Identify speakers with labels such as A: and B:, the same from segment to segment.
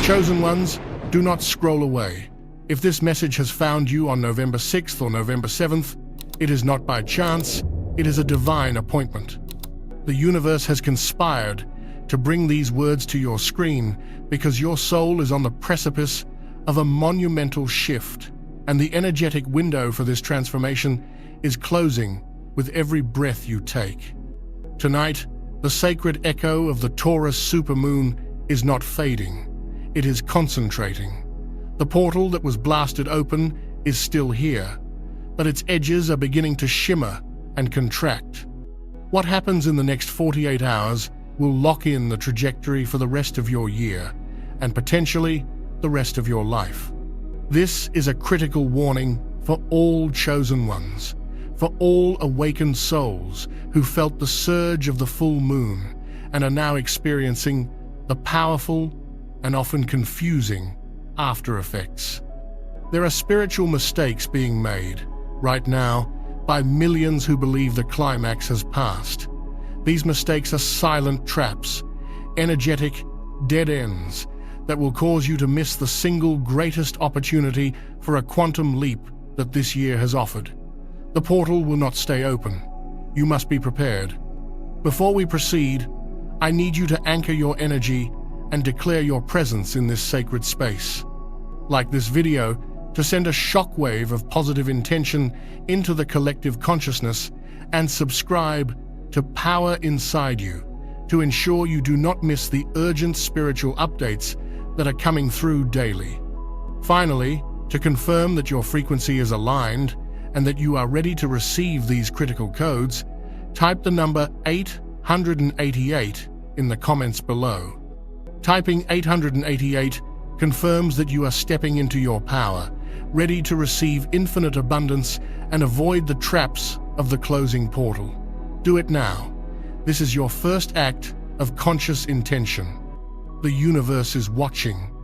A: Chosen ones, do not scroll away. If this message has found you on November 6th or November 7th, it is not by chance, it is a divine appointment. The universe has conspired to bring these words to your screen because your soul is on the precipice of a monumental shift, and the energetic window for this transformation is closing with every breath you take. Tonight, the sacred echo of the Taurus supermoon is not fading, it is concentrating. The portal that was blasted open is still here, but its edges are beginning to shimmer and contract. What happens in the next 48 hours will lock in the trajectory for the rest of your year, and potentially the rest of your life. This is a critical warning for all chosen ones, for all awakened souls who felt the surge of the full moon and are now experiencing the powerful and often confusing after effects. There are spiritual mistakes being made right now by millions who believe the climax has passed. These mistakes are silent traps, energetic dead ends that will cause you to miss the single greatest opportunity for a quantum leap that this year has offered. The portal will not stay open. You must be prepared. Before we proceed, I need you to anchor your energy and declare your presence in this sacred space. Like this video, to send a shockwave of positive intention into the collective consciousness, and subscribe to Power Inside You to ensure you do not miss the urgent spiritual updates that are coming through daily. Finally, to confirm that your frequency is aligned and that you are ready to receive these critical codes, type the number 888 in the comments below. Typing 888 confirms that you are stepping into your power, ready to receive infinite abundance and avoid the traps of the closing portal. Do it now. This is your first act of conscious intention. The universe is watching.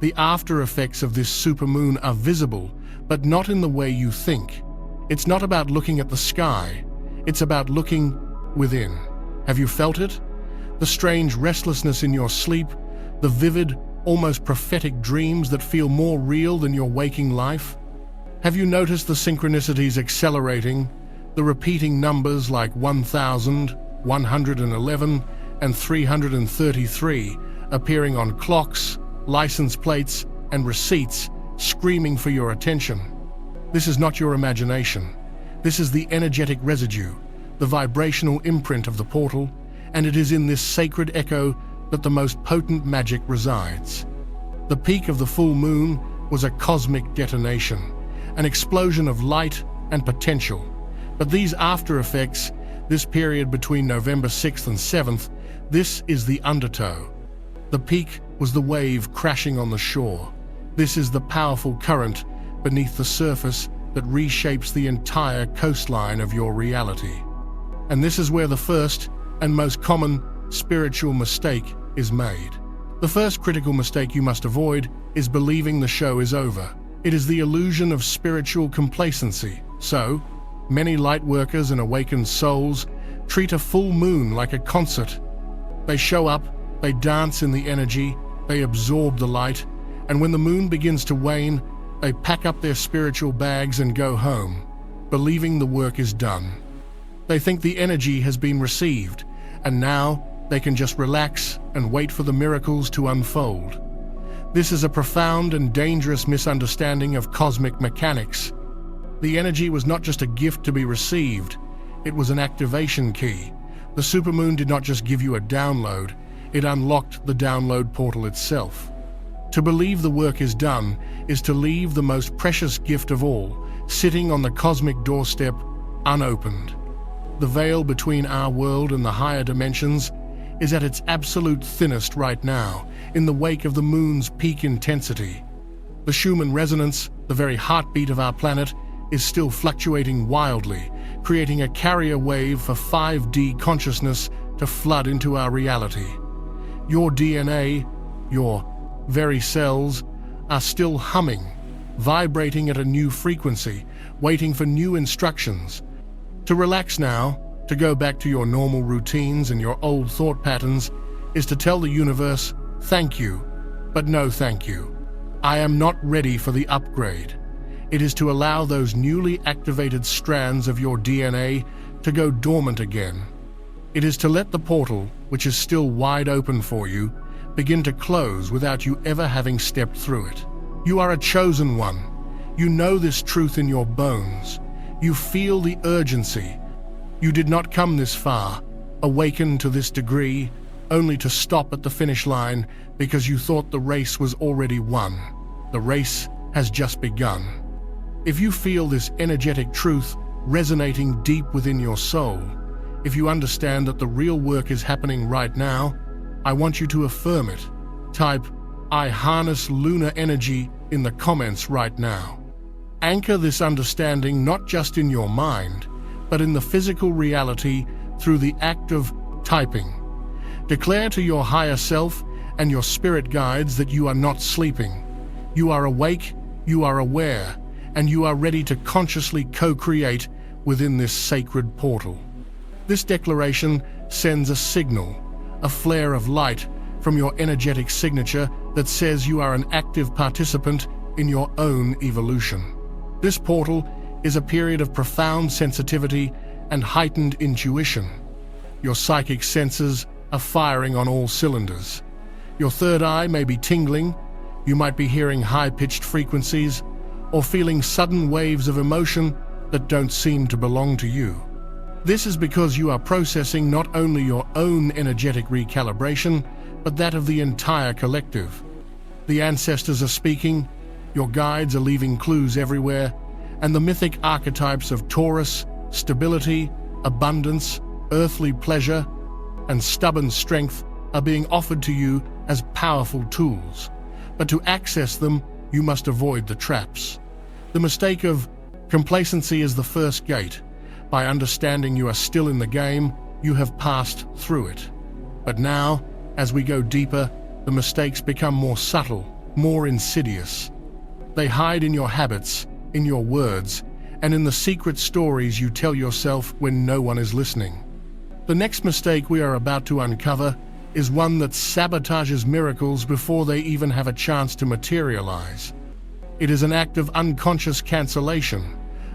A: The after effects of this supermoon are visible, but not in the way you think. It's not about looking at the sky. It's about looking within. Have you felt it? The strange restlessness in your sleep, the vivid, almost prophetic dreams that feel more real than your waking life? Have you noticed the synchronicities accelerating, the repeating numbers like 1,000, 111, and 333 appearing on clocks, license plates, and receipts, screaming for your attention? This is not your imagination. This is the energetic residue, the vibrational imprint of the portal, and it is in this sacred echo that the most potent magic resides. The peak of the full moon was a cosmic detonation, an explosion of light and potential. But these after effects, this period between November 6th and 7th, this is the undertow. The peak was the wave crashing on the shore. This is the powerful current beneath the surface that reshapes the entire coastline of your reality. And this is where the first and most common spiritual mistake is made. The first critical mistake you must avoid is believing the show is over. It is the illusion of spiritual complacency. So, many light workers and awakened souls treat a full moon like a concert. They show up, they dance in the energy, they absorb the light, and when the moon begins to wane, they pack up their spiritual bags and go home, believing the work is done. They think the energy has been received, and now they can just relax and wait for the miracles to unfold. This is a profound and dangerous misunderstanding of cosmic mechanics. The energy was not just a gift to be received, it was an activation key. The supermoon did not just give you a download, it unlocked the download portal itself. To believe the work is done is to leave the most precious gift of all, sitting on the cosmic doorstep, unopened. The veil between our world and the higher dimensions is at its absolute thinnest right now, in the wake of the moon's peak intensity. The Schumann resonance, the very heartbeat of our planet, is still fluctuating wildly, creating a carrier wave for 5D consciousness to flood into our reality. Your DNA, your very cells, are still humming, vibrating at a new frequency, waiting for new instructions. To relax now, to go back to your normal routines and your old thought patterns, is to tell the universe, thank you, But no, thank you. I am not ready for the upgrade. It is to allow those newly activated strands of your DNA to go dormant again. It is to let the portal, which is still wide open for you, begin to close without you ever having stepped through it. You are a chosen one. You know this truth in your bones. You feel the urgency. You did not come this far, awakened to this degree, only to stop at the finish line because you thought the race was already won. The race has just begun. If you feel this energetic truth resonating deep within your soul, if you understand that the real work is happening right now, I want you to affirm it. Type, "I harness lunar energy" in the comments right now. Anchor this understanding not just in your mind, but in the physical reality through the act of typing. Declare to your higher self and your spirit guides that you are not sleeping. You are awake, you are aware, and you are ready to consciously co-create within this sacred portal. This declaration sends a signal, a flare of light from your energetic signature that says you are an active participant in your own evolution. This portal is a period of profound sensitivity and heightened intuition. Your psychic senses are firing on all cylinders. Your third eye may be tingling, you might be hearing high-pitched frequencies, or feeling sudden waves of emotion that don't seem to belong to you. This is because you are processing not only your own energetic recalibration, but that of the entire collective. The ancestors are speaking, your guides are leaving clues everywhere, and the mythic archetypes of Taurus, stability, abundance, earthly pleasure, and stubborn strength are being offered to you as powerful tools. But to access them, you must avoid the traps. The mistake of complacency is the first gate. By understanding you are still in the game, you have passed through it. But now, as we go deeper, the mistakes become more subtle, more insidious. They hide in your habits, in your words, and in the secret stories you tell yourself when no one is listening. The next mistake we are about to uncover is one that sabotages miracles before they even have a chance to materialize. It is an act of unconscious cancellation,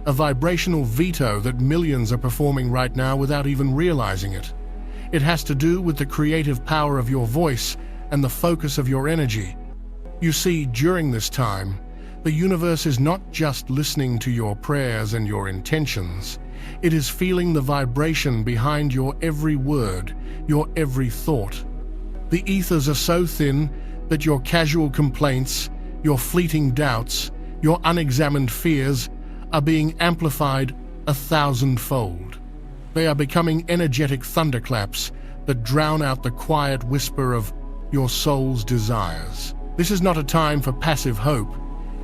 A: a vibrational veto that millions are performing right now without even realizing it. It has to do with the creative power of your voice and the focus of your energy. You see, during this time, the universe is not just listening to your prayers and your intentions. It is feeling the vibration behind your every word, your every thought. The ethers are so thin that your casual complaints, your fleeting doubts, your unexamined fears are being amplified 1,000-fold. They are becoming energetic thunderclaps that drown out the quiet whisper of your soul's desires. This is not a time for passive hope.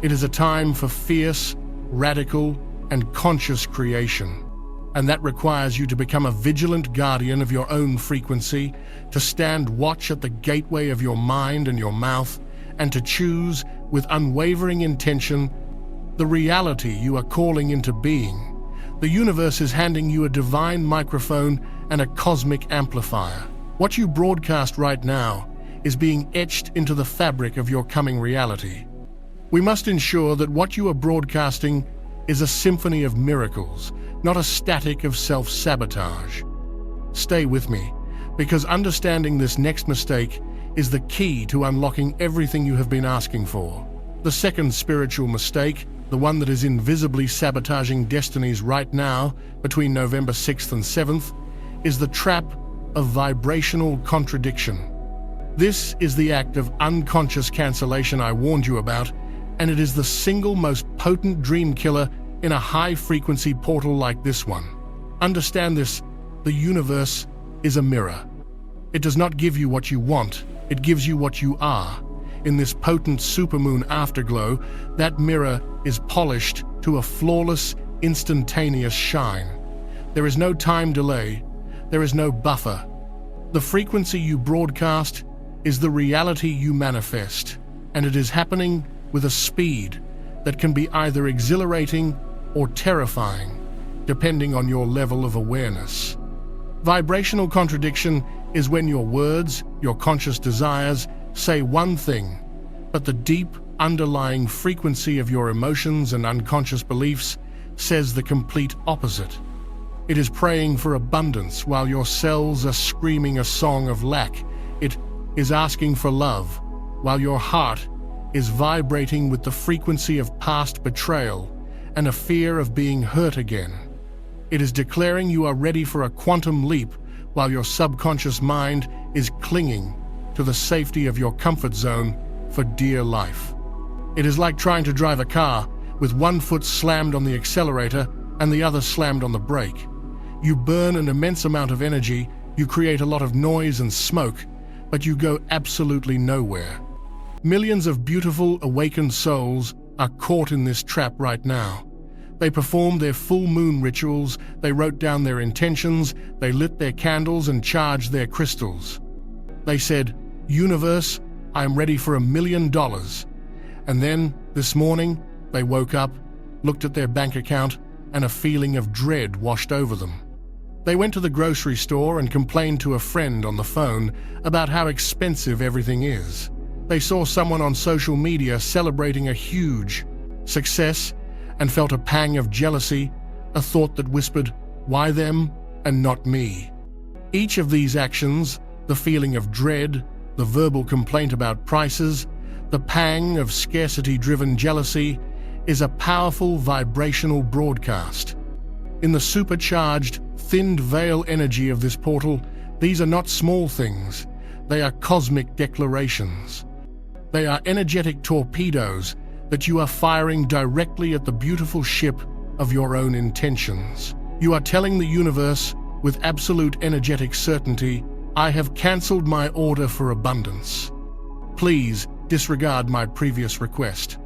A: It is a time for fierce, radical, and conscious creation. And that requires you to become a vigilant guardian of your own frequency, to stand watch at the gateway of your mind and your mouth, and to choose, with unwavering intention, the reality you are calling into being. The universe is handing you a divine microphone and a cosmic amplifier. What you broadcast right now is being etched into the fabric of your coming reality. We must ensure that what you are broadcasting is a symphony of miracles, not a static of self-sabotage. Stay with me, because understanding this next mistake is the key to unlocking everything you have been asking for. The second spiritual mistake, the one that is invisibly sabotaging destinies right now, between November 6th and 7th, is the trap of vibrational contradiction. This is the act of unconscious cancellation I warned you about, and it is the single most potent dream killer in a high-frequency portal like this one. Understand this: the universe is a mirror. It does not give you what you want, it gives you what you are. In this potent supermoon afterglow, that mirror is polished to a flawless, instantaneous shine. There is no time delay, there is no buffer. The frequency you broadcast is the reality you manifest, and it is happening with a speed that can be either exhilarating or terrifying, depending on your level of awareness. Vibrational contradiction is when your words, your conscious desires, say one thing, But the deep, underlying frequency of your emotions and unconscious beliefs says the complete opposite. It is praying for abundance while your cells are screaming a song of lack. It is asking for love while your heart is vibrating with the frequency of past betrayal and a fear of being hurt again. It is declaring you are ready for a quantum leap while your subconscious mind is clinging to the safety of your comfort zone for dear life. It is like trying to drive a car with one foot slammed on the accelerator and the other slammed on the brake. You burn an immense amount of energy, you create a lot of noise and smoke, but you go absolutely nowhere. Millions of beautiful, awakened souls are caught in this trap right now. They performed their full moon rituals, they wrote down their intentions, they lit their candles and charged their crystals. They said, "Universe, I am ready for $1 million." And then, this morning, they woke up, looked at their bank account, and a feeling of dread washed over them. They went to the grocery store and complained to a friend on the phone about how expensive everything is. They saw someone on social media celebrating a huge success and felt a pang of jealousy, a thought that whispered, "Why them and not me?" Each of these actions, the feeling of dread, the verbal complaint about prices, the pang of scarcity-driven jealousy, is a powerful vibrational broadcast. In the supercharged, thinned veil energy of this portal, these are not small things. They are cosmic declarations. They are energetic torpedoes that you are firing directly at the beautiful ship of your own intentions. You are telling the universe, with absolute energetic certainty, "I have cancelled my order for abundance. Please disregard my previous request.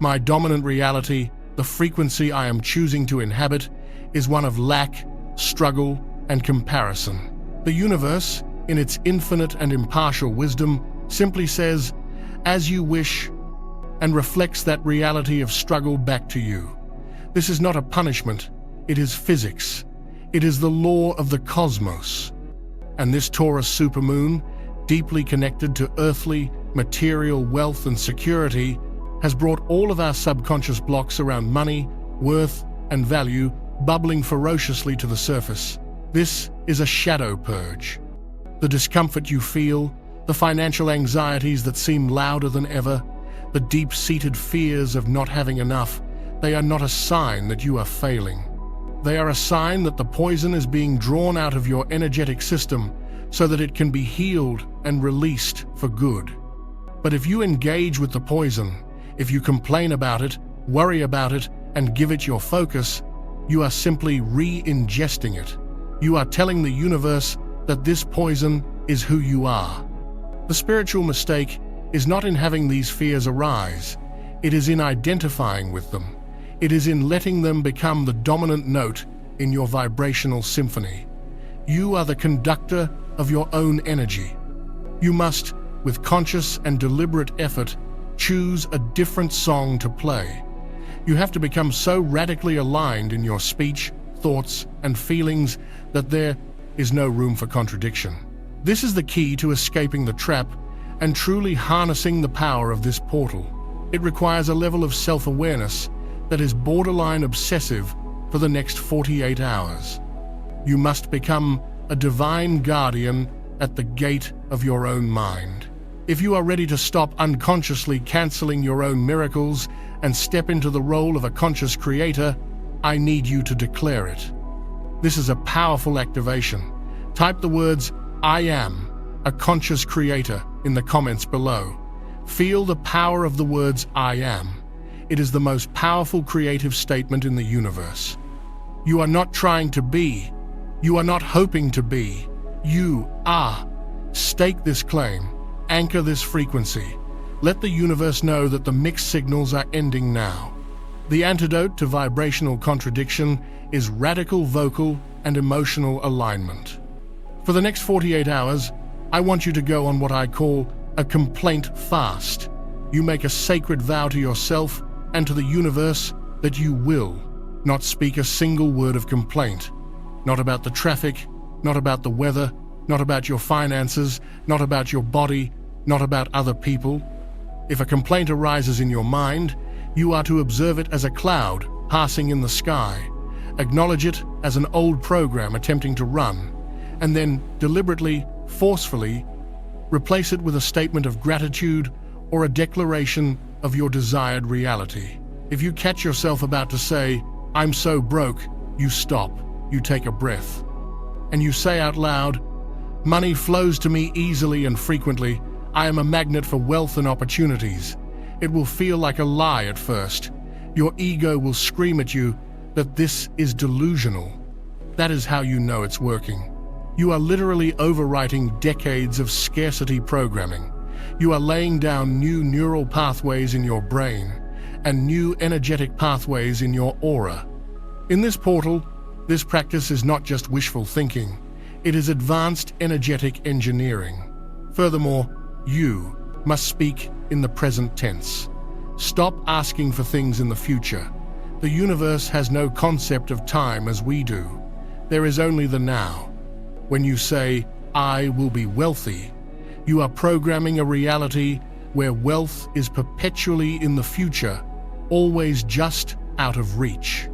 A: My dominant reality, the frequency I am choosing to inhabit, is one of lack, struggle, and comparison." The universe, in its infinite and impartial wisdom, simply says, "As you wish," and reflects that reality of struggle back to you. This is not a punishment, it is physics. It is the law of the cosmos. And this Taurus supermoon, deeply connected to earthly, material wealth and security, has brought all of our subconscious blocks around money, worth, and value bubbling ferociously to the surface. This is a shadow purge. The discomfort you feel, the financial anxieties that seem louder than ever, the deep-seated fears of not having enough, they are not a sign that you are failing. They are a sign that the poison is being drawn out of your energetic system so that it can be healed and released for good. But if you engage with the poison, if you complain about it, worry about it, and give it your focus, you are simply re-ingesting it. You are telling the universe that this poison is who you are. The spiritual mistake is not in having these fears arise. It is in identifying with them. It is in letting them become the dominant note in your vibrational symphony. You are the conductor of your own energy. You must, with conscious and deliberate effort, choose a different song to play. You have to become so radically aligned in your speech, thoughts, and feelings that there is no room for contradiction. This is the key to escaping the trap and truly harnessing the power of this portal. It requires a level of self-awareness that is borderline obsessive for the next 48 hours. You must become a divine guardian at the gate of your own mind. If you are ready to stop unconsciously canceling your own miracles and step into the role of a conscious creator, I need you to declare it. This is a powerful activation. Type the words, "I am a conscious creator," in the comments below. Feel the power of the words "I am." It is the most powerful creative statement in the universe. You are not trying to be. You are not hoping to be. You are. Stake this claim. Anchor this frequency. Let the universe know that the mixed signals are ending now. The antidote to vibrational contradiction is radical vocal and emotional alignment. For the next 48 hours, I want you to go on what I call a complaint fast. You make a sacred vow to yourself and to the universe that you will not speak a single word of complaint. Not about the traffic, not about the weather, not about your finances, not about your body, not about other people. If a complaint arises in your mind, you are to observe it as a cloud passing in the sky, acknowledge it as an old program attempting to run, and then deliberately, forcefully, replace it with a statement of gratitude or a declaration of your desired reality. If you catch yourself about to say, "I'm so broke," you stop, you take a breath, and you say out loud, "Money flows to me easily and frequently. I am a magnet for wealth and opportunities." It will feel like a lie at first. Your ego will scream at you that this is delusional. That is how you know it's working. You are literally overwriting decades of scarcity programming. You are laying down new neural pathways in your brain and new energetic pathways in your aura. In this portal, this practice is not just wishful thinking, it is advanced energetic engineering. Furthermore, you must speak in the present tense. Stop asking for things in the future. The universe has no concept of time as we do. There is only the now. When you say, "I will be wealthy," you are programming a reality where wealth is perpetually in the future, always just out of reach.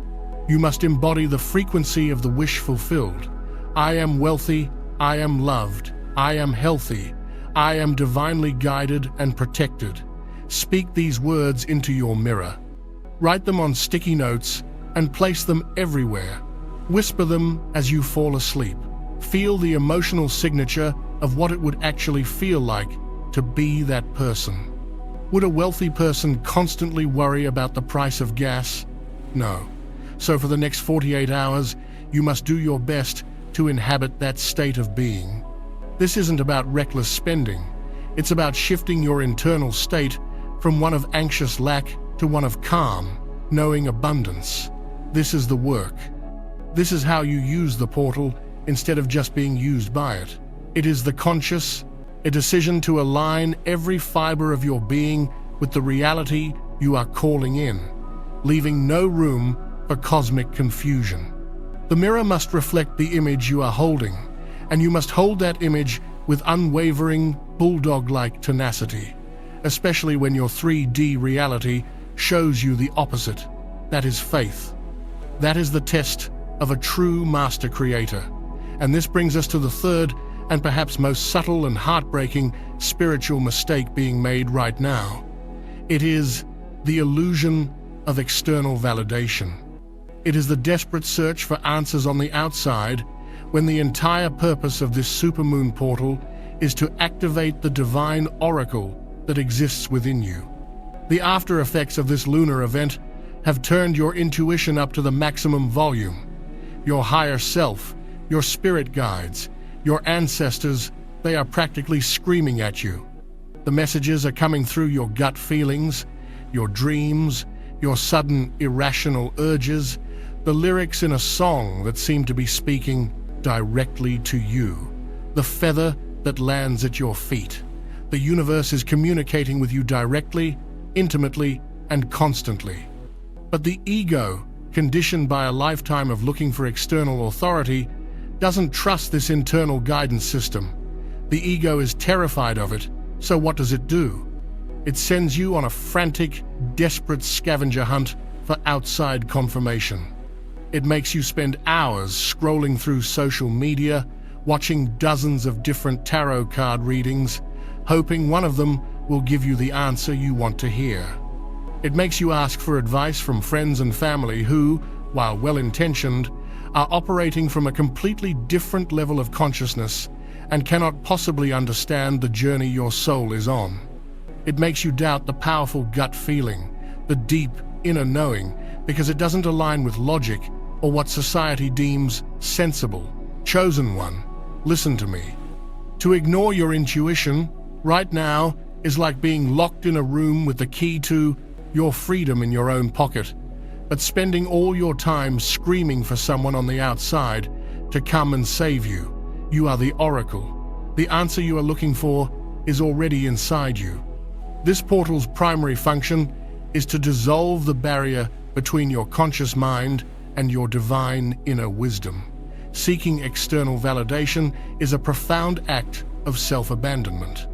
A: You must embody the frequency of the wish fulfilled. I am wealthy, I am loved, I am healthy, I am divinely guided and protected. Speak these words into your mirror. Write them on sticky notes and place them everywhere. Whisper them as you fall asleep. Feel the emotional signature of what it would actually feel like to be that person. Would a wealthy person constantly worry about the price of gas? No. So for the next 48 hours, you must do your best to inhabit that state of being. This isn't about reckless spending. It's about shifting your internal state from one of anxious lack to one of calm, knowing abundance. This is the work. This is how you use the portal instead of just being used by it. It is the conscious, a decision to align every fiber of your being with the reality you are calling in, leaving no room for cosmic confusion. The mirror must reflect the image you are holding, and you must hold that image with unwavering, bulldog-like tenacity, especially when your 3D reality shows you the opposite. That is faith. That is the test of a true master creator. And this brings us to the third and perhaps most subtle and heartbreaking spiritual mistake being made right now. It is the illusion of external validation. It is the desperate search for answers on the outside when the entire purpose of this Supermoon Portal is to activate the divine oracle that exists within you. The after effects of this lunar event have turned your intuition up to the maximum volume. Your higher self, your spirit guides, your ancestors, they are practically screaming at you. The messages are coming through your gut feelings, your dreams, your sudden irrational urges, the lyrics in a song that seem to be speaking directly to you, the feather that lands at your feet. The universe is communicating with you directly, intimately, and constantly. But the ego, conditioned by a lifetime of looking for external authority, doesn't trust this internal guidance system. The ego is terrified of it, so what does it do? It sends you on a frantic, desperate scavenger hunt for outside confirmation. It makes you spend hours scrolling through social media, watching dozens of different tarot card readings, hoping one of them will give you the answer you want to hear. It makes you ask for advice from friends and family who, while well-intentioned, are operating from a completely different level of consciousness and cannot possibly understand the journey your soul is on. It makes you doubt the powerful gut feeling, the deep inner knowing, because it doesn't align with logic or what society deems sensible. Chosen one, listen to me. To ignore your intuition right now is like being locked in a room with the key to your freedom in your own pocket, but spending all your time screaming for someone on the outside to come and save you. You are the oracle. The answer you are looking for is already inside you. This portal's primary function is to dissolve the barrier between your conscious mind and your divine inner wisdom. Seeking external validation is a profound act of self-abandonment.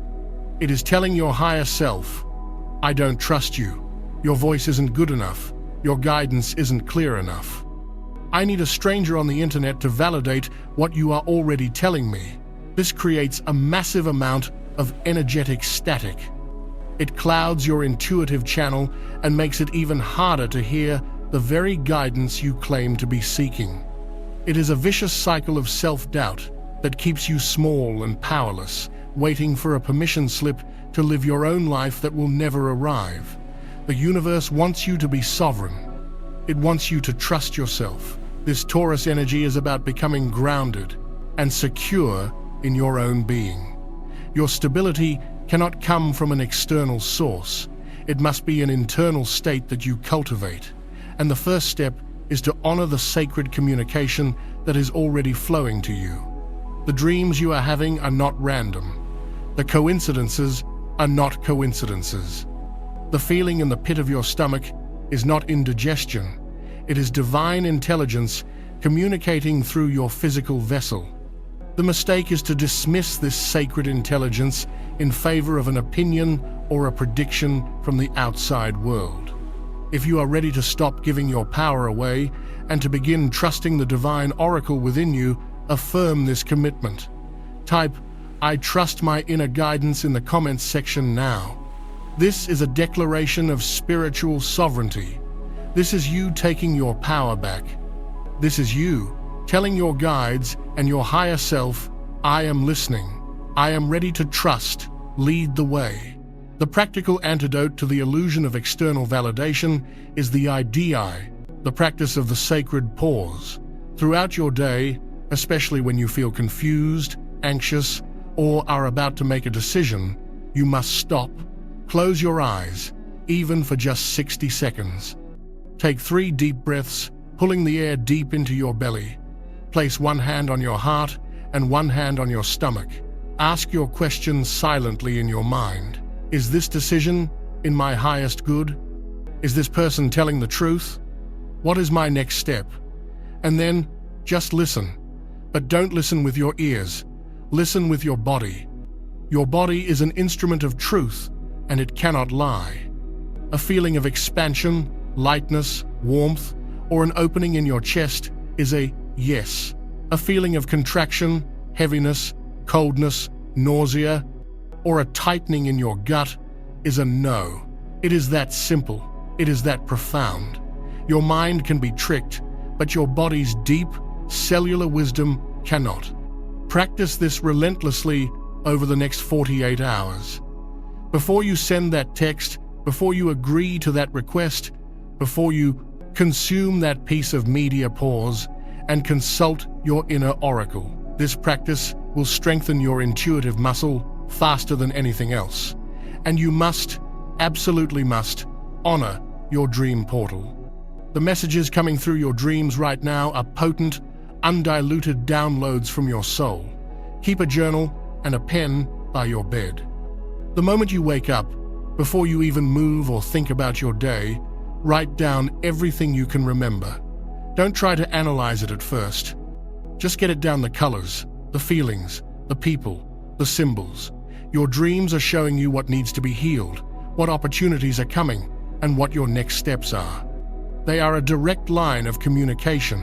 A: It is telling your higher self, I don't trust you. Your voice isn't good enough. Your guidance isn't clear enough. I need a stranger on the internet to validate what you are already telling me. This creates a massive amount of energetic static. It clouds your intuitive channel and makes it even harder to hear the very guidance you claim to be seeking. It is a vicious cycle of self-doubt that keeps you small and powerless, waiting for a permission slip to live your own life that will never arrive. The universe wants you to be sovereign. It wants you to trust yourself. This Taurus energy is about becoming grounded and secure in your own being. Your stability cannot come from an external source. It must be an internal state that you cultivate. And the first step is to honor the sacred communication that is already flowing to you. The dreams you are having are not random. The coincidences are not coincidences. The feeling in the pit of your stomach is not indigestion. It is divine intelligence communicating through your physical vessel. The mistake is to dismiss this sacred intelligence in favor of an opinion or a prediction from the outside world. If you are ready to stop giving your power away and to begin trusting the divine oracle within you, affirm this commitment. Type, "I trust my inner guidance" in the comments section now. This is a declaration of spiritual sovereignty. This is you taking your power back. This is you telling your guides and your higher self, "I am listening. I am ready to trust. Lead the way." The practical antidote to the illusion of external validation is the IDI, the practice of the sacred pause. Throughout your day, especially when you feel confused, anxious, or are about to make a decision, you must stop. Close your eyes, even for just 60 seconds. Take 3 deep breaths, pulling the air deep into your belly. Place one hand on your heart and one hand on your stomach. Ask your questions silently in your mind. Is this decision in my highest good? Is this person telling the truth? What is my next step? And then, just listen. But don't listen with your ears. Listen with your body. Your body is an instrument of truth, and it cannot lie. A feeling of expansion, lightness, warmth, or an opening in your chest is a yes. A feeling of contraction, heaviness, coldness, nausea, or a tightening in your gut is a no. It is that simple. It is that profound. Your mind can be tricked, but your body's deep, cellular wisdom cannot. Practice this relentlessly over the next 48 hours. Before you send that text, before you agree to that request, before you consume that piece of media, pause and consult your inner oracle. This practice will strengthen your intuitive muscle faster than anything else. And you must, absolutely must, honor your dream portal. The messages coming through your dreams right now are potent, undiluted downloads from your soul. Keep a journal and a pen by your bed. The moment you wake up, before you even move or think about your day, write down everything you can remember. Don't try to analyze it at first. Just get it down: the colors, the feelings, the people, the symbols. Your dreams are showing you what needs to be healed, what opportunities are coming, and what your next steps are. They are a direct line of communication,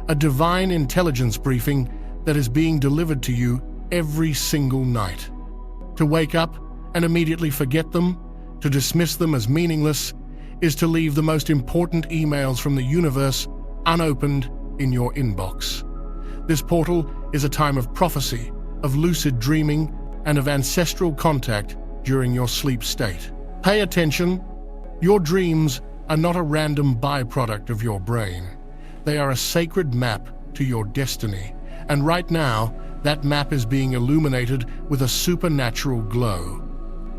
A: a divine intelligence briefing that is being delivered to you every single night. To wake up and immediately forget them, to dismiss them as meaningless, is to leave the most important emails from the universe unopened in your inbox. This portal is a time of prophecy, of lucid dreaming, and of ancestral contact during your sleep state. Pay attention. Your dreams are not a random byproduct of your brain. They are a sacred map to your destiny. And right now, that map is being illuminated with a supernatural glow.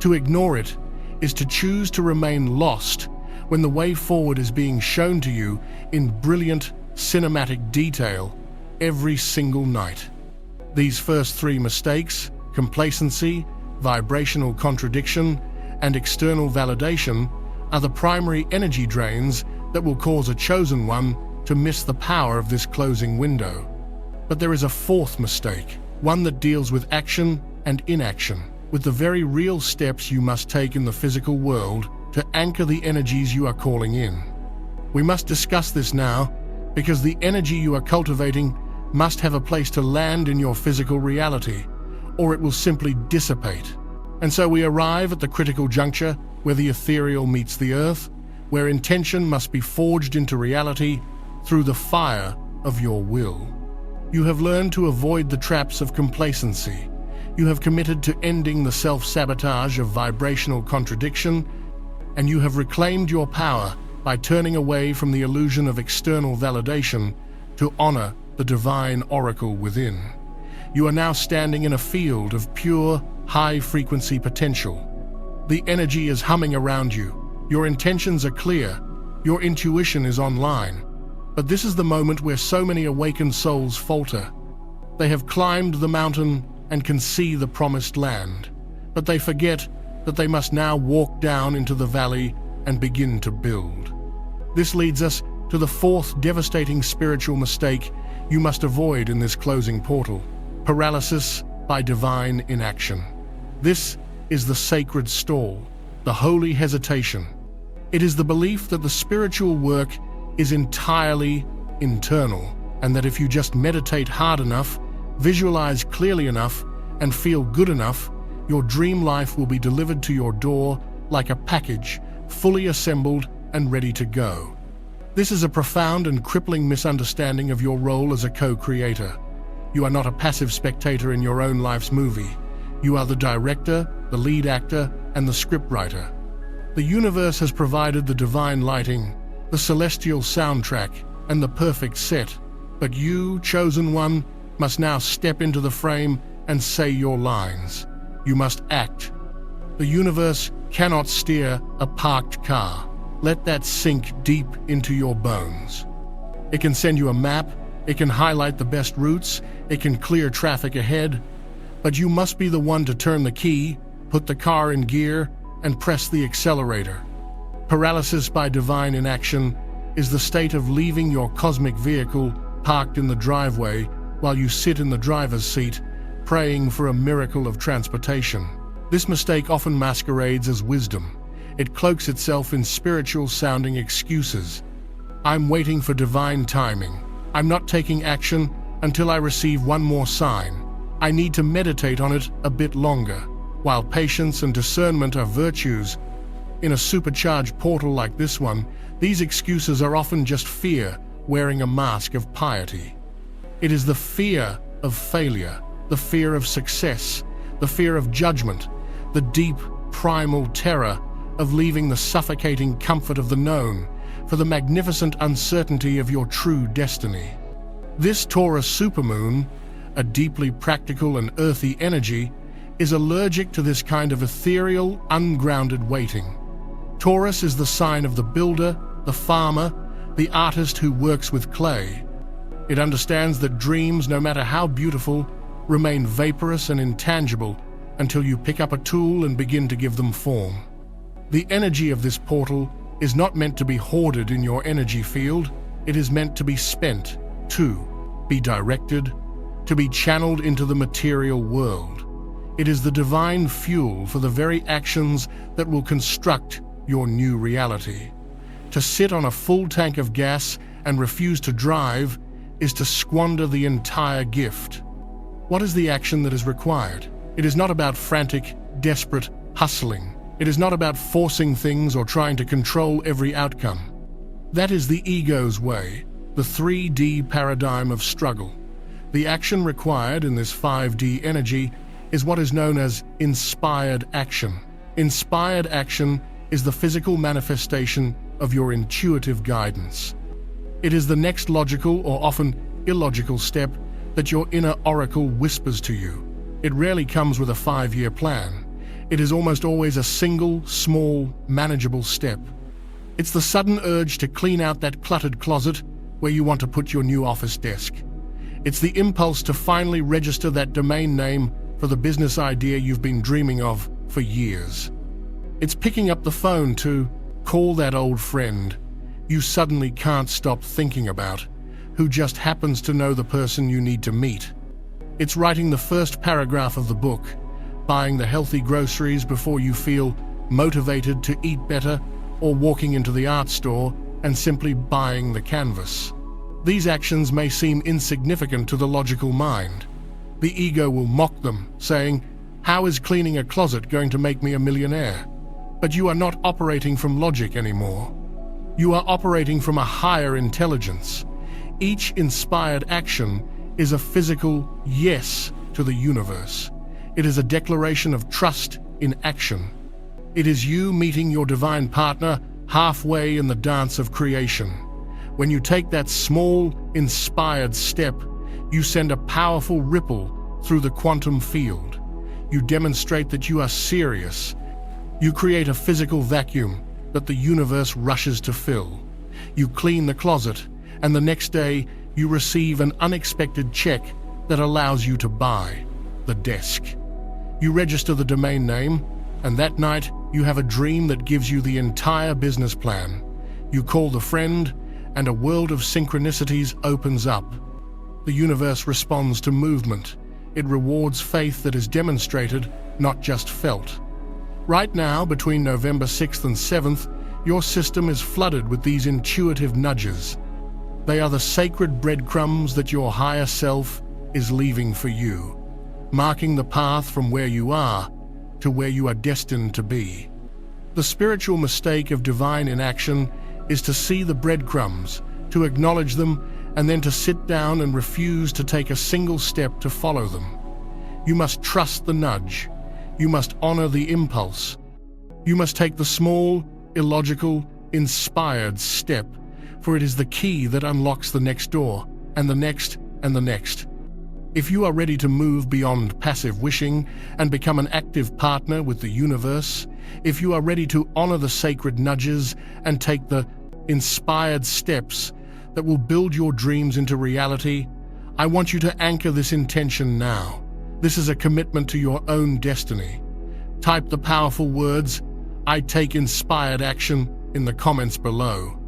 A: To ignore it is to choose to remain lost when the way forward is being shown to you in brilliant cinematic detail every single night. These first 3 mistakes, complacency, vibrational contradiction, and external validation, are the primary energy drains that will cause a chosen one to miss the power of this closing window. But there is a 4th mistake, one that deals with action and inaction, with the very real steps you must take in the physical world to anchor the energies you are calling in. We must discuss this now, because the energy you are cultivating must have a place to land in your physical reality, or it will simply dissipate. And so we arrive at the critical juncture where the ethereal meets the earth, where intention must be forged into reality through the fire of your will. You have learned to avoid the traps of complacency. You have committed to ending the self-sabotage of vibrational contradiction, and you have reclaimed your power by turning away from the illusion of external validation to honor the divine oracle within. You are now standing in a field of pure, high-frequency potential. The energy is humming around you. Your intentions are clear. Your intuition is online. But this is the moment where so many awakened souls falter. They have climbed the mountain and can see the promised land, but they forget that they must now walk down into the valley and begin to build. This leads us to the fourth devastating spiritual mistake you must avoid in this closing portal: paralysis by divine inaction. This is the sacred stall, the holy hesitation. It is the belief that the spiritual work is entirely internal, and that if you just meditate hard enough, visualize clearly enough, and feel good enough, your dream life will be delivered to your door like a package, fully assembled and ready to go. This is a profound and crippling misunderstanding of your role as a co-creator. You are not a passive spectator in your own life's movie. You are the director, the lead actor, and the scriptwriter. The universe has provided the divine lighting, the celestial soundtrack, and the perfect set, but you, chosen one, must now step into the frame and say your lines. You must act. The universe cannot steer a parked car. Let that sink deep into your bones. It can send you a map, it can highlight the best routes, it can clear traffic ahead, but you must be the one to turn the key, put the car in gear, and press the accelerator. Paralysis by divine inaction is the state of leaving your cosmic vehicle parked in the driveway while you sit in the driver's seat, praying for a miracle of transportation. This mistake often masquerades as wisdom. It cloaks itself in spiritual-sounding excuses. I'm waiting for divine timing. I'm not taking action until I receive one more sign. I need to meditate on it a bit longer. While patience and discernment are virtues, in a supercharged portal like this one, these excuses are often just fear wearing a mask of piety. It is the fear of failure, the fear of success, the fear of judgment, the deep, primal terror of leaving the suffocating comfort of the known for the magnificent uncertainty of your true destiny. This Taurus supermoon, a deeply practical and earthy energy, is allergic to this kind of ethereal, ungrounded waiting. Taurus is the sign of the builder, the farmer, the artist who works with clay. It understands that dreams, no matter how beautiful, remain vaporous and intangible until you pick up a tool and begin to give them form. The energy of this portal is not meant to be hoarded in your energy field. It is meant to be spent, to be directed, to be channeled into the material world. It is the divine fuel for the very actions that will construct your new reality. To sit on a full tank of gas and refuse to drive is to squander the entire gift. What is the action that is required? It is not about frantic, desperate hustling. It is not about forcing things or trying to control every outcome. That is the ego's way, the 3D paradigm of struggle. The action required in this 5D energy is what is known as inspired action. Inspired action is the physical manifestation of your intuitive guidance. It is the next logical or often illogical step that your inner oracle whispers to you. It rarely comes with a 5-year plan. It is almost always a single, small, manageable step. It's the sudden urge to clean out that cluttered closet where you want to put your new office desk. It's the impulse to finally register that domain name for the business idea you've been dreaming of for years. It's picking up the phone to call that old friend you suddenly can't stop thinking about, who just happens to know the person you need to meet. It's writing the first paragraph of the book, buying the healthy groceries before you feel motivated to eat better, or walking into the art store and simply buying the canvas. These actions may seem insignificant to the logical mind. The ego will mock them, saying, "How is cleaning a closet going to make me a millionaire?" But you are not operating from logic anymore. You are operating from a higher intelligence. Each inspired action is a physical yes to the universe. It is a declaration of trust in action. It is you meeting your divine partner halfway in the dance of creation. When you take that small, inspired step, you send a powerful ripple through the quantum field. You demonstrate that you are serious. You create a physical vacuum that the universe rushes to fill. You clean the closet, and the next day you receive an unexpected check that allows you to buy the desk. You register the domain name, and that night you have a dream that gives you the entire business plan. You call the friend, and a world of synchronicities opens up. The universe responds to movement. It rewards faith that is demonstrated, not just felt. Right now, between November 6th and 7th, your system is flooded with these intuitive nudges. They are the sacred breadcrumbs that your higher self is leaving for you, marking the path from where you are to where you are destined to be. The spiritual mistake of divine inaction is to see the breadcrumbs, to acknowledge them, and then to sit down and refuse to take a single step to follow them. You must trust the nudge. You must honor the impulse. You must take the small, illogical, inspired step, for it is the key that unlocks the next door, and the next, and the next. If you are ready to move beyond passive wishing and become an active partner with the universe, if you are ready to honor the sacred nudges and take the inspired steps that will build your dreams into reality, I want you to anchor this intention now. This is a commitment to your own destiny. Type the powerful words, "I take inspired action," in the comments below.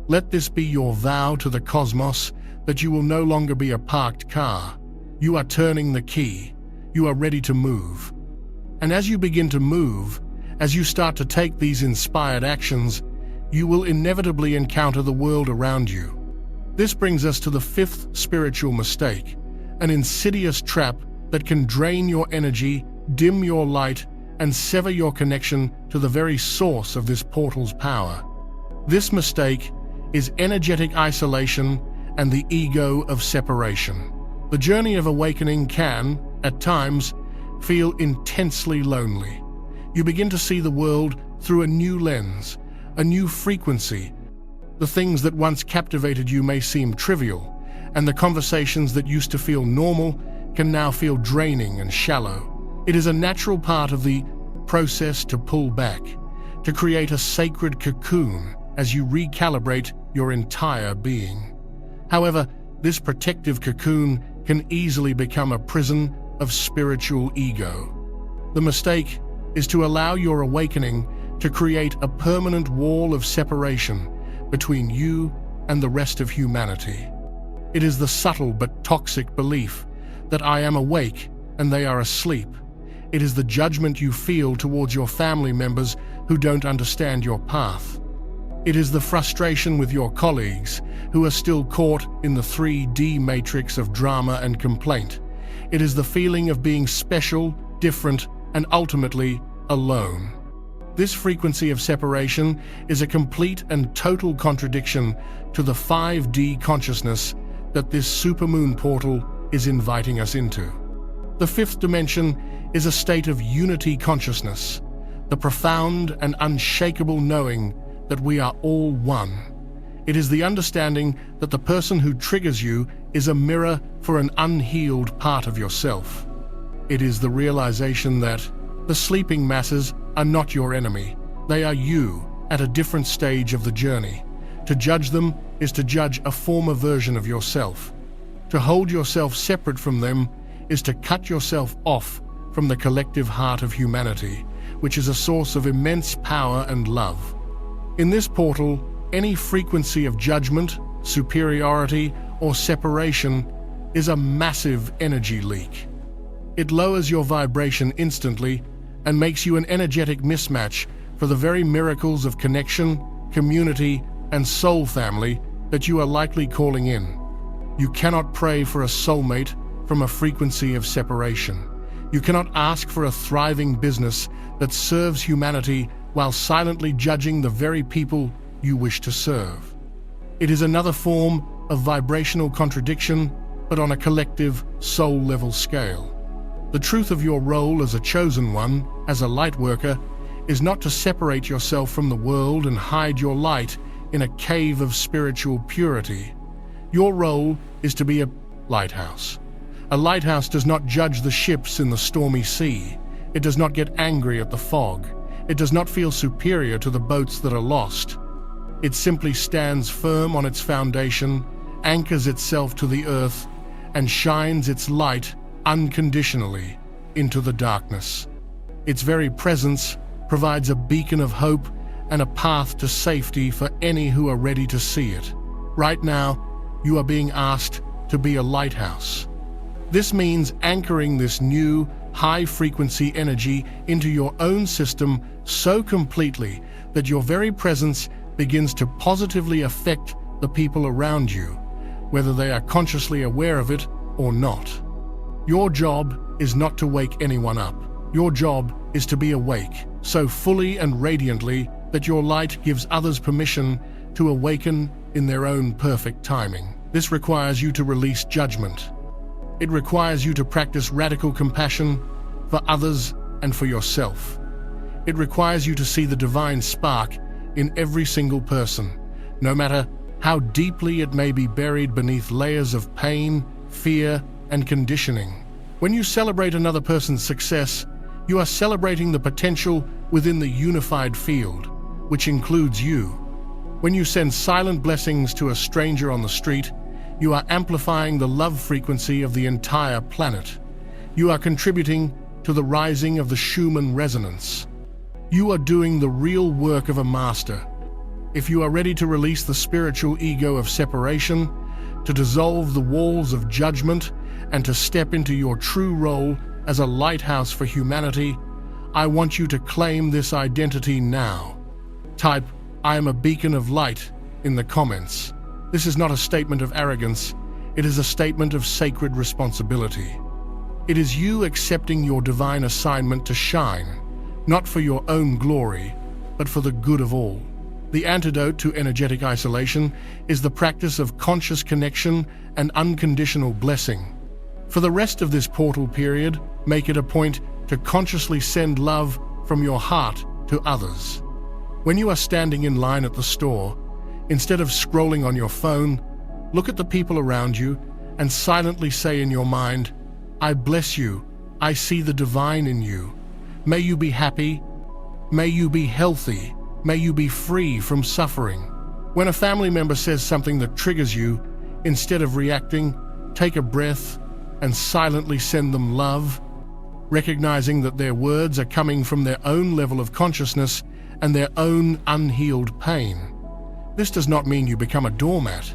A: Let this be your vow to the cosmos that you will no longer be a parked car. You are turning the key. You are ready to move. And as you begin to move, as you start to take these inspired actions, you will inevitably encounter the world around you. This brings us to the fifth spiritual mistake, an insidious trap that can drain your energy, dim your light, and sever your connection to the very source of this portal's power. This mistake is energetic isolation and the ego of separation. The journey of awakening can, at times, feel intensely lonely. You begin to see the world through a new lens, a new frequency. The things that once captivated you may seem trivial, and the conversations that used to feel normal can now feel draining and shallow. It is a natural part of the process to pull back, to create a sacred cocoon as you recalibrate your entire being. However, this protective cocoon can easily become a prison of spiritual ego. The mistake is to allow your awakening to create a permanent wall of separation between you and the rest of humanity. It is the subtle but toxic belief that I am awake and they are asleep. It is the judgment you feel towards your family members who don't understand your path. It is the frustration with your colleagues who are still caught in the 3D matrix of drama and complaint. It is the feeling of being special, different, and ultimately alone. This frequency of separation is a complete and total contradiction to the 5D consciousness that this Supermoon Portal is inviting us into. The fifth dimension is a state of unity consciousness, the profound and unshakable knowing that we are all one. It is the understanding that the person who triggers you is a mirror for an unhealed part of yourself. It is the realization that the sleeping masses are not your enemy. They are you at a different stage of the journey. To judge them is to judge a former version of yourself. To hold yourself separate from them is to cut yourself off from the collective heart of humanity, which is a source of immense power and love. In this portal, any frequency of judgment, superiority, or separation is a massive energy leak. It lowers your vibration instantly and makes you an energetic mismatch for the very miracles of connection, community, and soul family that you are likely calling in. You cannot pray for a soulmate from a frequency of separation. You cannot ask for a thriving business that serves humanity while silently judging the very people you wish to serve. It is another form of vibrational contradiction, but on a collective, soul-level scale. The truth of your role as a chosen one, as a light worker, is not to separate yourself from the world and hide your light in a cave of spiritual purity. Your role is to be a lighthouse. A lighthouse does not judge the ships in the stormy sea. It does not get angry at the fog. It does not feel superior to the boats that are lost. It simply stands firm on its foundation, anchors itself to the earth, and shines its light unconditionally into the darkness. Its very presence provides a beacon of hope and a path to safety for any who are ready to see it. Right now, you are being asked to be a lighthouse. This means anchoring this new, high-frequency energy into your own system so completely that your very presence begins to positively affect the people around you, whether they are consciously aware of it or not. Your job is not to wake anyone up. Your job is to be awake, so fully and radiantly that your light gives others permission to awaken in their own perfect timing. This requires you to release judgment. It requires you to practice radical compassion for others and for yourself. It requires you to see the divine spark in every single person, no matter how deeply it may be buried beneath layers of pain, fear, and conditioning. When you celebrate another person's success, you are celebrating the potential within the unified field, which includes you. When you send silent blessings to a stranger on the street, you are amplifying the love frequency of the entire planet. You are contributing to the rising of the Schumann resonance. You are doing the real work of a master. If you are ready to release the spiritual ego of separation, to dissolve the walls of judgment, and to step into your true role as a lighthouse for humanity, I want you to claim this identity now. Type, "I am a beacon of light," in the comments. This is not a statement of arrogance. It is a statement of sacred responsibility. It is you accepting your divine assignment to shine, not for your own glory, but for the good of all. The antidote to energetic isolation is the practice of conscious connection and unconditional blessing. For the rest of this portal period, make it a point to consciously send love from your heart to others. When you are standing in line at the store, instead of scrolling on your phone, look at the people around you and silently say in your mind, "I bless you. I see the divine in you. May you be happy. May you be healthy. May you be free from suffering." When a family member says something that triggers you, instead of reacting, take a breath and silently send them love, recognizing that their words are coming from their own level of consciousness and their own unhealed pain. This does not mean you become a doormat.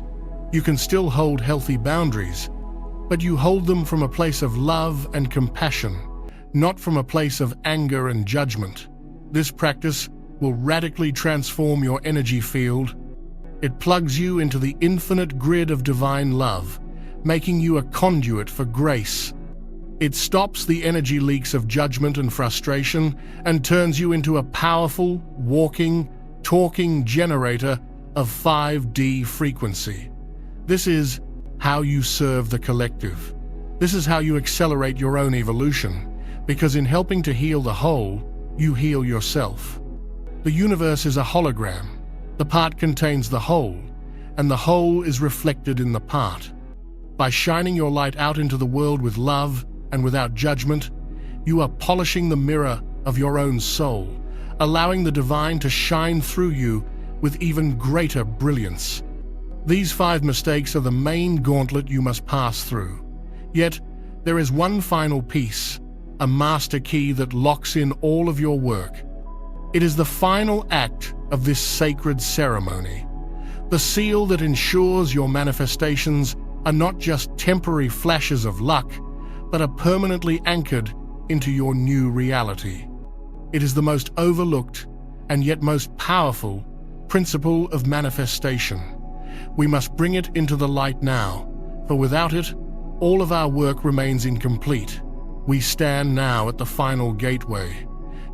A: You can still hold healthy boundaries, but you hold them from a place of love and compassion, not from a place of anger and judgment. This practice will radically transform your energy field. It plugs you into the infinite grid of divine love, making you a conduit for grace. It stops the energy leaks of judgment and frustration and turns you into a powerful, walking, talking generator of 5D frequency. This is how you serve the collective. This is how you accelerate your own evolution, because in helping to heal the whole, you heal yourself. The universe is a hologram. The part contains the whole, and the whole is reflected in the part. By shining your light out into the world with love and without judgment, you are polishing the mirror of your own soul, allowing the divine to shine through you with even greater brilliance. These 5 mistakes are the main gauntlet you must pass through. Yet, there is one final piece, a master key that locks in all of your work. It is the final act of this sacred ceremony, the seal that ensures your manifestations are not just temporary flashes of luck, but are permanently anchored into your new reality. It is the most overlooked and yet most powerful principle of manifestation. We must bring it into the light now, for without it, all of our work remains incomplete. We stand now at the final gateway.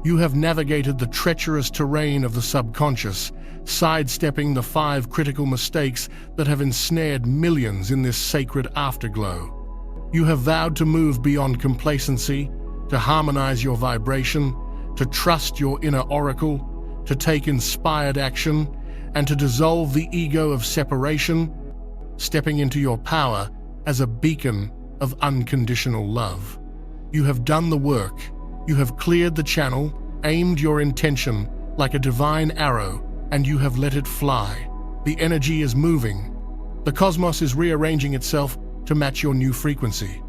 A: You have navigated the treacherous terrain of the subconscious, sidestepping the 5 critical mistakes that have ensnared millions in this sacred afterglow. You have vowed to move beyond complacency, to harmonize your vibration, to trust your inner oracle, to take inspired action, and to dissolve the ego of separation, stepping into your power as a beacon of unconditional love. You have done the work. You have cleared the channel, aimed your intention like a divine arrow, and you have let it fly. The energy is moving. The cosmos is rearranging itself to match your new frequency.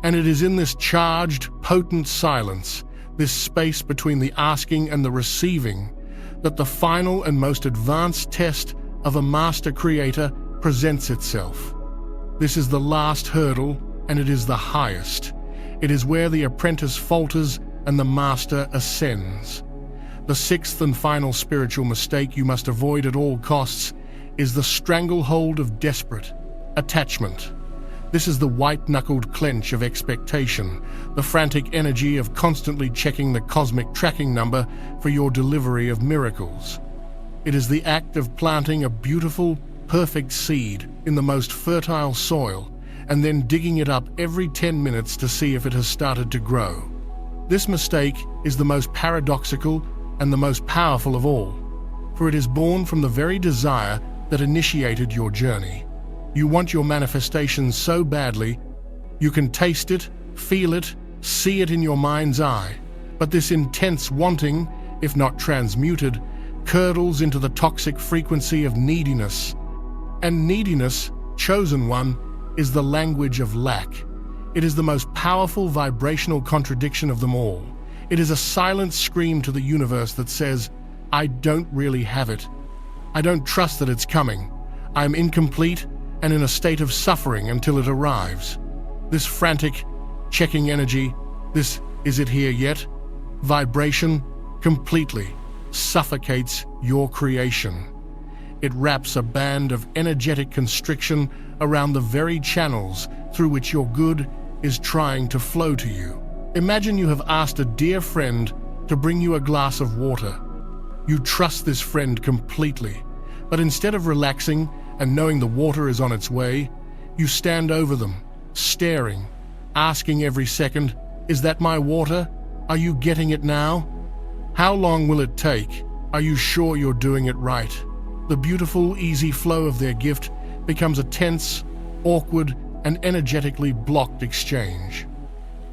A: And it is in this charged, potent silence, this space between the asking and the receiving, that the final and most advanced test of a master creator presents itself. This is the last hurdle, and it is the highest. It is where the apprentice falters and the master ascends. The 6th and final spiritual mistake you must avoid at all costs is the stranglehold of desperate attachment. This is the white-knuckled clench of expectation, the frantic energy of constantly checking the cosmic tracking number for your delivery of miracles. It is the act of planting a beautiful, perfect seed in the most fertile soil and then digging it up every 10 minutes to see if it has started to grow. This mistake is the most paradoxical and the most powerful of all, for it is born from the very desire that initiated your journey. You want your manifestation so badly, you can taste it, feel it, see it in your mind's eye, but this intense wanting, if not transmuted, curdles into the toxic frequency of neediness. And neediness, chosen one, is the language of lack. It is the most powerful vibrational contradiction of them all. It is a silent scream to the universe that says, I don't really have it. I don't trust that it's coming. I am incomplete and in a state of suffering until it arrives. This frantic, checking energy, this "is it here yet?" vibration completely suffocates your creation. It wraps a band of energetic constriction around the very channels through which your good is trying to flow to you. Imagine you have asked a dear friend to bring you a glass of water. You trust this friend completely, but instead of relaxing and knowing the water is on its way, you stand over them, staring, asking every second, "Is that my water? Are you getting it now? How long will it take? Are you sure you're doing it right?" The beautiful, easy flow of their gift becomes a tense, awkward, and energetically blocked exchange.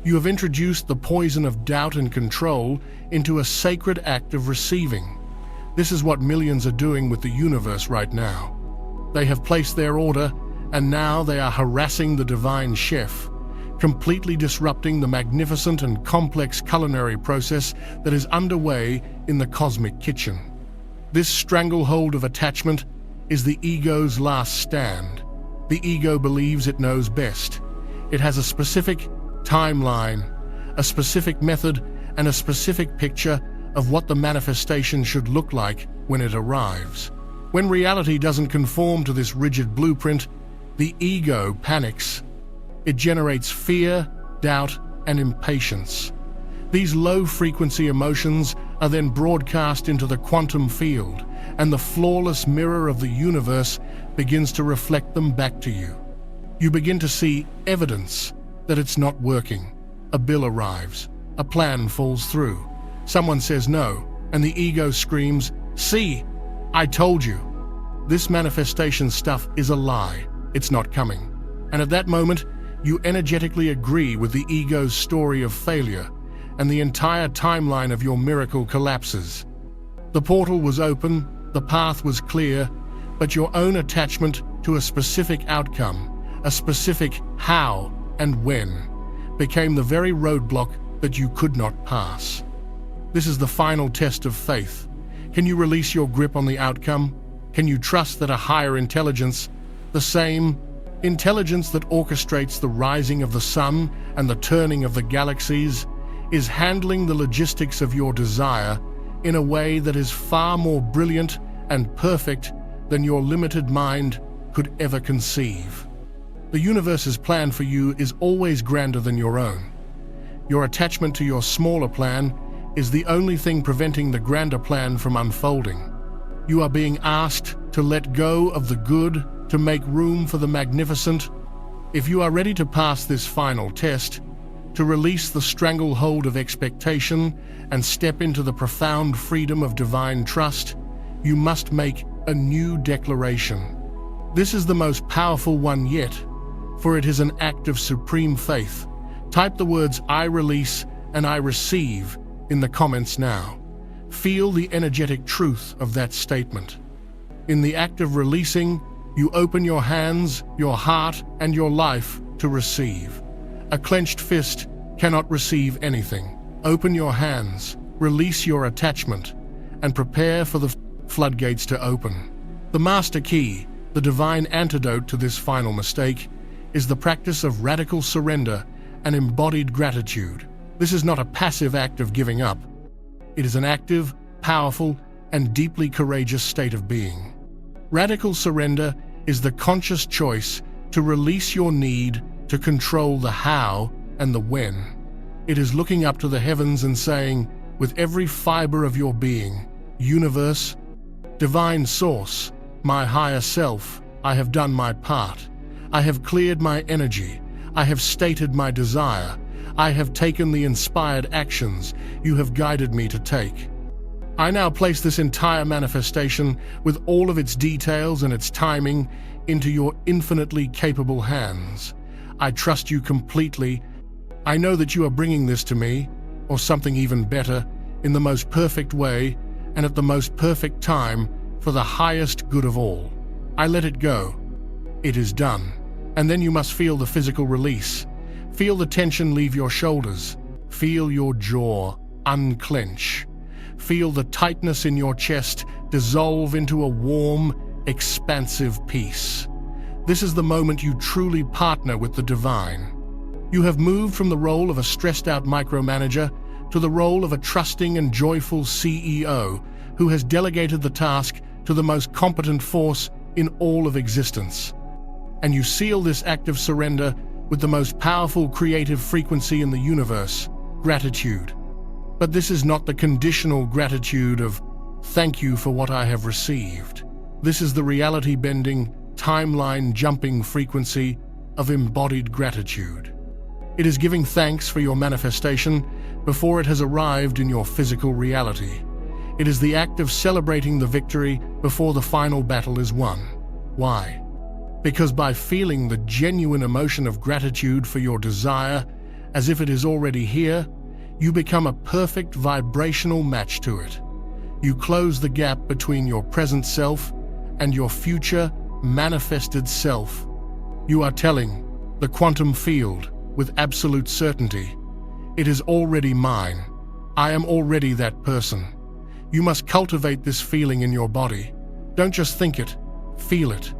A: You have introduced the poison of doubt and control into a sacred act of receiving. This is what millions are doing with the universe right now. They have placed their order, and now they are harassing the divine chef, completely disrupting the magnificent and complex culinary process that is underway in the cosmic kitchen. This stranglehold of attachment is the ego's last stand. The ego believes it knows best. It has a specific timeline, a specific method, and a specific picture of what the manifestation should look like when it arrives. When reality doesn't conform to this rigid blueprint, the ego panics. It generates fear, doubt, and impatience. These low-frequency emotions are then broadcast into the quantum field, and the flawless mirror of the universe begins to reflect them back to you. You begin to see evidence that it's not working. A bill arrives. A plan falls through. Someone says no, and the ego screams, "See, I told you." This manifestation stuff is a lie. It's not coming. And at that moment, you energetically agree with the ego's story of failure, and the entire timeline of your miracle collapses. The portal was open, the path was clear, but your own attachment to a specific outcome, a specific how and when, became the very roadblock that you could not pass. This is the final test of faith. Can you release your grip on the outcome? Can you trust that a higher intelligence, the same intelligence that orchestrates the rising of the sun and the turning of the galaxies, is handling the logistics of your desire in a way that is far more brilliant and perfect than your limited mind could ever conceive. The universe's plan for you is always grander than your own. Your attachment to your smaller plan is the only thing preventing the grander plan from unfolding. You are being asked to let go of the good to make room for the magnificent. If you are ready to pass this final test, to release the stranglehold of expectation and step into the profound freedom of divine trust, you must make a new declaration. This is the most powerful one yet, for it is an act of supreme faith. Type the words "I release" and "I receive" in the comments now. Feel the energetic truth of that statement. In the act of releasing, you open your hands, your heart, and your life to receive. A clenched fist cannot receive anything. Open your hands, release your attachment, and prepare for the floodgates to open. The master key, the divine antidote to this final mistake, is the practice of radical surrender and embodied gratitude. This is not a passive act of giving up. It is an active, powerful, and deeply courageous state of being. Radical surrender is the conscious choice to release your need to control the how and the when. It is looking up to the heavens and saying, with every fiber of your being, universe, divine source, my higher self, I have done my part. I have cleared my energy. I have stated my desire. I have taken the inspired actions you have guided me to take. I now place this entire manifestation, with all of its details and its timing, into your infinitely capable hands. I trust you completely. I know that you are bringing this to me, or something even better, in the most perfect way and at the most perfect time for the highest good of all. I let it go. It is done. And then you must feel the physical release. Feel the tension leave your shoulders. Feel your jaw unclench. Feel the tightness in your chest dissolve into a warm, expansive peace. This is the moment you truly partner with the divine. You have moved from the role of a stressed-out micromanager to the role of a trusting and joyful CEO who has delegated the task to the most competent force in all of existence. And you seal this act of surrender with the most powerful creative frequency in the universe, gratitude. But this is not the conditional gratitude of, thank you for what I have received. This is the reality-bending, timeline-jumping frequency of embodied gratitude. It is giving thanks for your manifestation before it has arrived in your physical reality. It is the act of celebrating the victory before the final battle is won. Why? Because by feeling the genuine emotion of gratitude for your desire, as if it is already here, you become a perfect vibrational match to it. You close the gap between your present self and your future manifested self. You are telling the quantum field with absolute certainty, it is already mine. I am already that person. You must cultivate this feeling in your body. Don't just think it, feel it.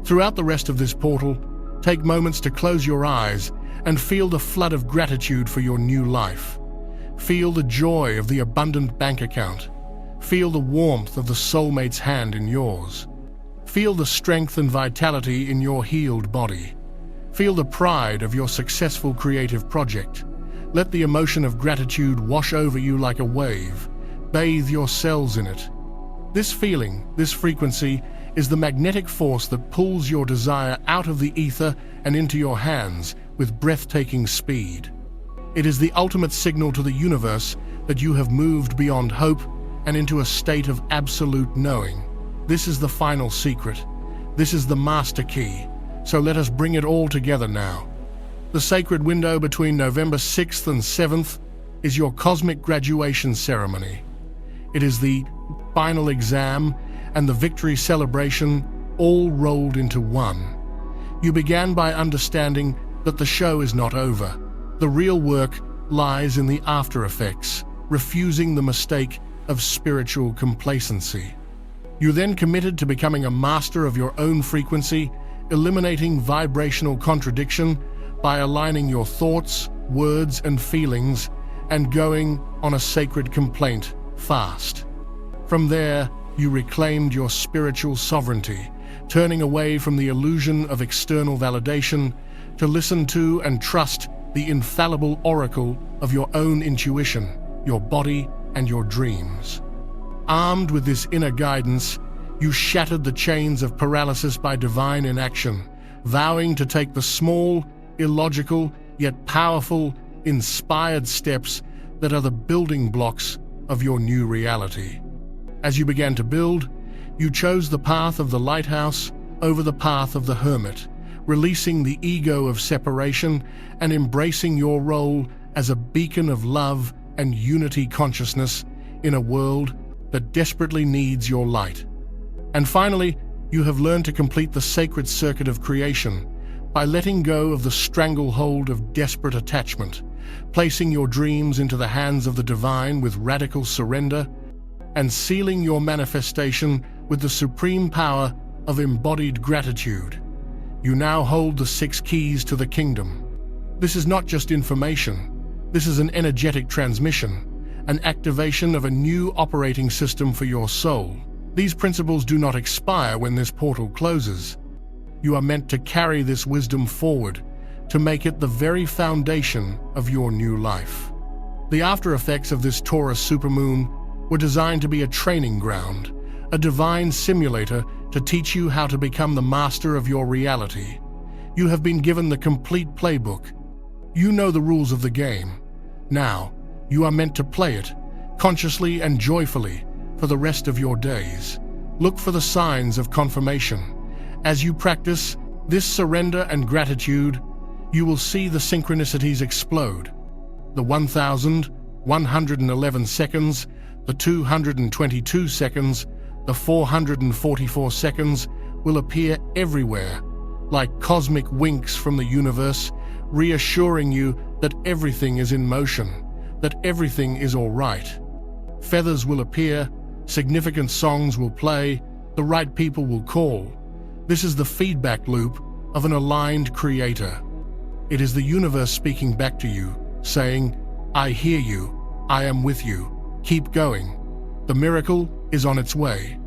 A: Throughout the rest of this portal, take moments to close your eyes and feel the flood of gratitude for your new life. Feel the joy of the abundant bank account. Feel the warmth of the soulmate's hand in yours. Feel the strength and vitality in your healed body. Feel the pride of your successful creative project. Let the emotion of gratitude wash over you like a wave. Bathe your cells in it. This feeling, this frequency, is the magnetic force that pulls your desire out of the ether and into your hands with breathtaking speed. It is the ultimate signal to the universe that you have moved beyond hope and into a state of absolute knowing. This is the final secret. This is the master key. So let us bring it all together now. The sacred window between November 6th and 7th is your cosmic graduation ceremony. It is the final exam and the victory celebration all rolled into one. You began by understanding that the show is not over. The real work lies in the after effects, refusing the mistake of spiritual complacency. You then committed to becoming a master of your own frequency, eliminating vibrational contradiction by aligning your thoughts, words, and feelings, and going on a sacred complaint fast. From there, you reclaimed your spiritual sovereignty, turning away from the illusion of external validation to listen to and trust the infallible oracle of your own intuition, your body, and your dreams. Armed with this inner guidance, you shattered the chains of paralysis by divine inaction, vowing to take the small, illogical, yet powerful, inspired steps that are the building blocks of your new reality. As you began to build, you chose the path of the lighthouse over the path of the hermit, releasing the ego of separation and embracing your role as a beacon of love and unity consciousness in a world that desperately needs your light. And finally, you have learned to complete the sacred circuit of creation by letting go of the stranglehold of desperate attachment, placing your dreams into the hands of the divine with radical surrender, and sealing your manifestation with the supreme power of embodied gratitude. You now hold the 6 keys to the kingdom. This is not just information. This is an energetic transmission, an activation of a new operating system for your soul. These principles do not expire when this portal closes. You are meant to carry this wisdom forward, to make it the very foundation of your new life. The after effects of this Taurus supermoon were designed to be a training ground, a divine simulator to teach you how to become the master of your reality. You have been given the complete playbook. You know the rules of the game. Now, you are meant to play it, consciously and joyfully, for the rest of your days. Look for the signs of confirmation. As you practice this surrender and gratitude, you will see the synchronicities explode. The 1,111 seconds, the 222 seconds, the 444 seconds will appear everywhere, like cosmic winks from the universe, reassuring you that everything is in motion, that everything is all right. Feathers will appear, significant songs will play, the right people will call. This is the feedback loop of an aligned creator. It is the universe speaking back to you, saying, "I hear you, I am with you, keep going." The miracle is on its way.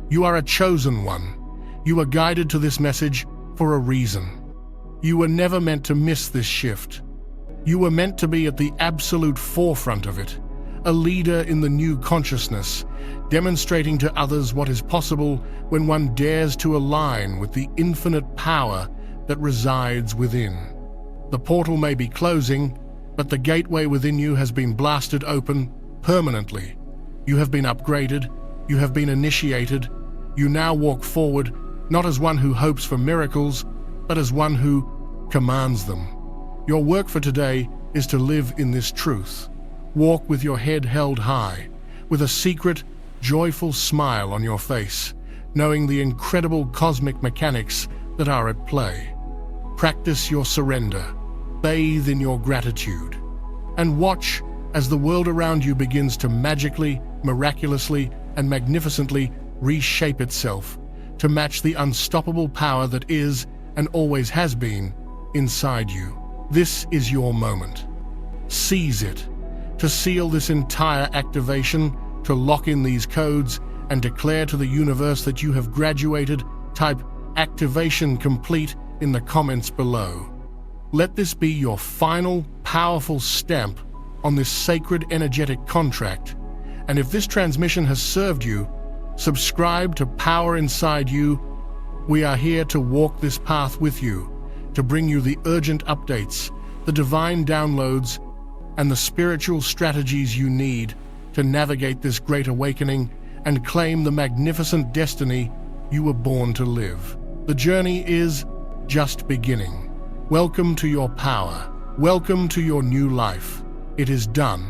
A: You are a chosen one. You are guided to this message for a reason. You were never meant to miss this shift. You were meant to be at the absolute forefront of it, a leader in the new consciousness, demonstrating to others what is possible when one dares to align with the infinite power that resides within. The portal may be closing, but the gateway within you has been blasted open permanently. You have been upgraded, you have been initiated. You now walk forward, not as one who hopes for miracles, but as one who commands them. Your work for today is to live in this truth. Walk with your head held high, with a secret, joyful smile on your face, knowing the incredible cosmic mechanics that are at play. Practice your surrender, bathe in your gratitude, and watch as the world around you begins to magically, miraculously, and magnificently reshape itself to match the unstoppable power that is and always has been inside you. This is your moment. Seize it. To seal this entire activation, to lock in these codes, and declare to the universe that you have graduated, type "activation complete" in the comments below. Let this be your final, powerful stamp on this sacred energetic contract. And if this transmission has served you, subscribe to Power Inside You. We are here to walk this path with you, to bring you the urgent updates, the divine downloads, and the spiritual strategies you need to navigate this great awakening and claim the magnificent destiny you were born to live. The journey is just beginning. Welcome to your power. Welcome to your new life. It is done.